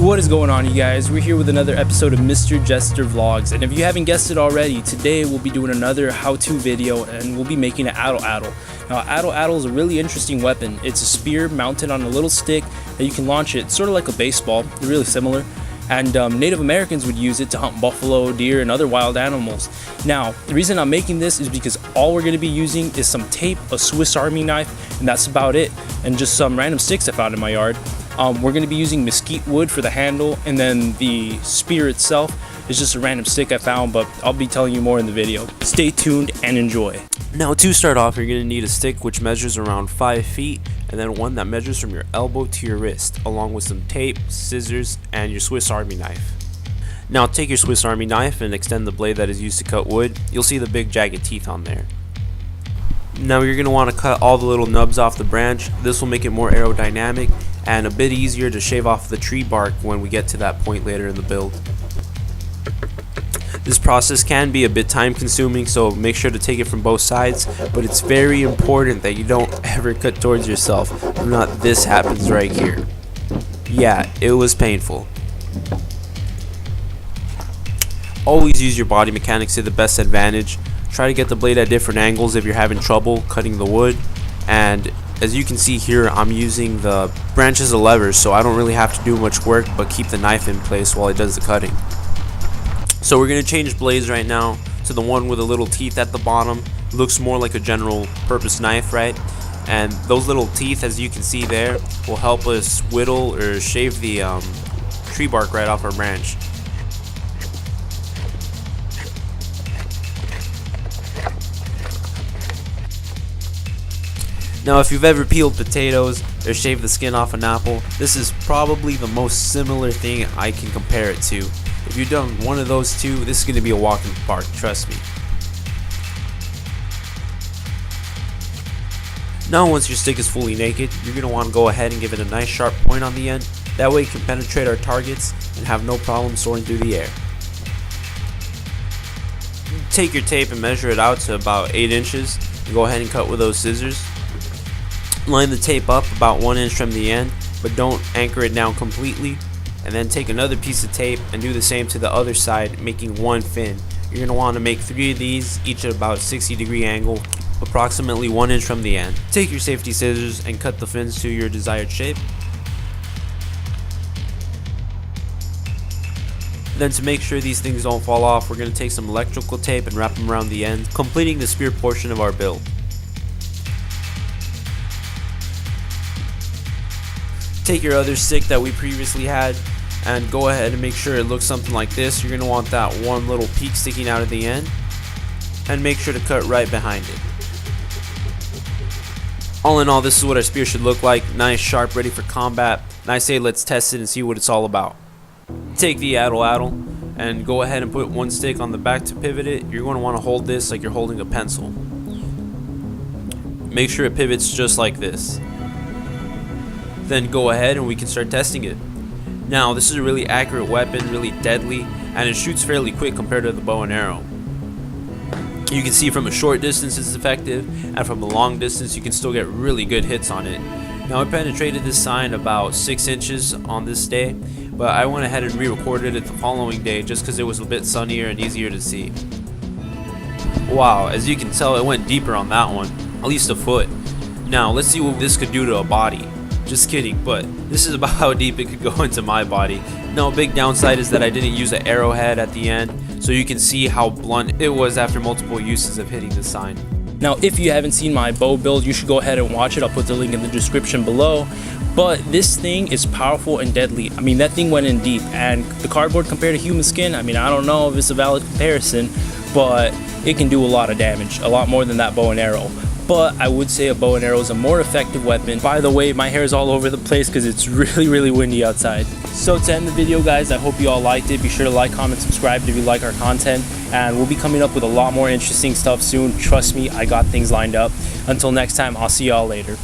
What is going on, you guys? We're here with another episode of Mr. Jester Vlogs, and if you haven't guessed it already, today we'll be doing another how-to video and we'll be making an addle. Now, addle is a really interesting weapon. It's a spear mounted on a little stick that you can launch it, sort of like a baseball. They're really similar. And Native Americans would use it to hunt buffalo, deer, and other wild animals. Now, the reason I'm making this is because all we're going to be using is some tape, a Swiss Army knife, and that's about it, and just some random sticks I found in my yard. We're going to be using mesquite wood for the handle, and then the spear itself is just a random stick I found, but I'll be telling you more in the video. Stay tuned and enjoy. Now, to start off, you're going to need a stick which measures around 5 feet, and then one that measures from your elbow to your wrist, along with some tape, scissors, and your Swiss Army knife. Now, take your Swiss Army knife and extend the blade that is used to cut wood. You'll see the big jagged teeth on there. Now, you're going to want to cut all the little nubs off the branch. This will make it more aerodynamic and a bit easier to shave off the tree bark when we get to that point later in the build. This process can be a bit time consuming, so make sure to take it from both sides, but it's very important that you don't ever cut towards yourself. If not, this happens right here. Yeah, it was painful. Always use your body mechanics to the best advantage. Try to get the blade at different angles if you're having trouble cutting the wood, and as you can see here, I'm using the branches as levers, so I don't really have to do much work but keep the knife in place while it does the cutting. So we're going to change blades right now to the one with the little teeth at the bottom. It looks more like a general purpose knife, right? And those little teeth, as you can see there, will help us whittle or shave the tree bark right off our branch. Now, if you've ever peeled potatoes or shaved the skin off an apple, this is probably the most similar thing I can compare it to. If you've done one of those two, this is going to be a walk in the park, trust me. Now, once your stick is fully naked, you're going to want to go ahead and give it a nice sharp point on the end. That way it can penetrate our targets and have no problem soaring through the air. Take your tape and measure it out to about 8 inches. And go ahead and cut with those scissors. Line the tape up about 1 inch from the end, but don't anchor it down completely. And then take another piece of tape and do the same to the other side, making one fin. You're going to want to make 3 of these, each at about 60-degree angle, approximately 1 inch from the end. Take your safety scissors and cut the fins to your desired shape. Then, to make sure these things don't fall off, we're going to take some electrical tape and wrap them around the end, completing the spear portion of our build. Take your other stick that we previously had and go ahead and make sure it looks something like this. You're going to want that one little peak sticking out at the end, and make sure to cut right behind it. All in all, this is what our spear should look like. Nice, sharp, ready for combat. And I say let's test it and see what it's all about. Take the addle and go ahead and put one stick on the back to pivot it. You're going to want to hold this like you're holding a pencil. Make sure it pivots just like this. Then go ahead and we can start testing it. Now, this is a really accurate weapon, really deadly, and it shoots fairly quick compared to the bow and arrow. You can see from a short distance it's effective, and from a long distance you can still get really good hits on it. Now, I penetrated this sign about 6 inches on this day, but I went ahead and re-recorded it the following day just because it was a bit sunnier and easier to see. Wow, as you can tell, it went deeper on that one, at least a foot. Now, let's see what this could do to a body. Just kidding, but this is about how deep it could go into my body. Now, a big downside is that I didn't use an arrowhead at the end, so you can see how blunt it was after multiple uses of hitting the sign. Now, if you haven't seen my bow build, you should go ahead and watch it. I'll put the link in the description below. But this thing is powerful and deadly. I mean, that thing went in deep, and the cardboard compared to human skin, I mean, I don't know if it's a valid comparison, but it can do a lot of damage, a lot more than that bow and arrow. But I would say a bow and arrow is a more effective weapon. By the way, my hair is all over the place because it's really windy outside. So to end the video, guys, I hope you all liked it. Be sure to like, comment, subscribe if you like our content, and we'll be coming up with a lot more interesting stuff soon. Trust me, I got things lined up. Until next time, I'll see y'all later.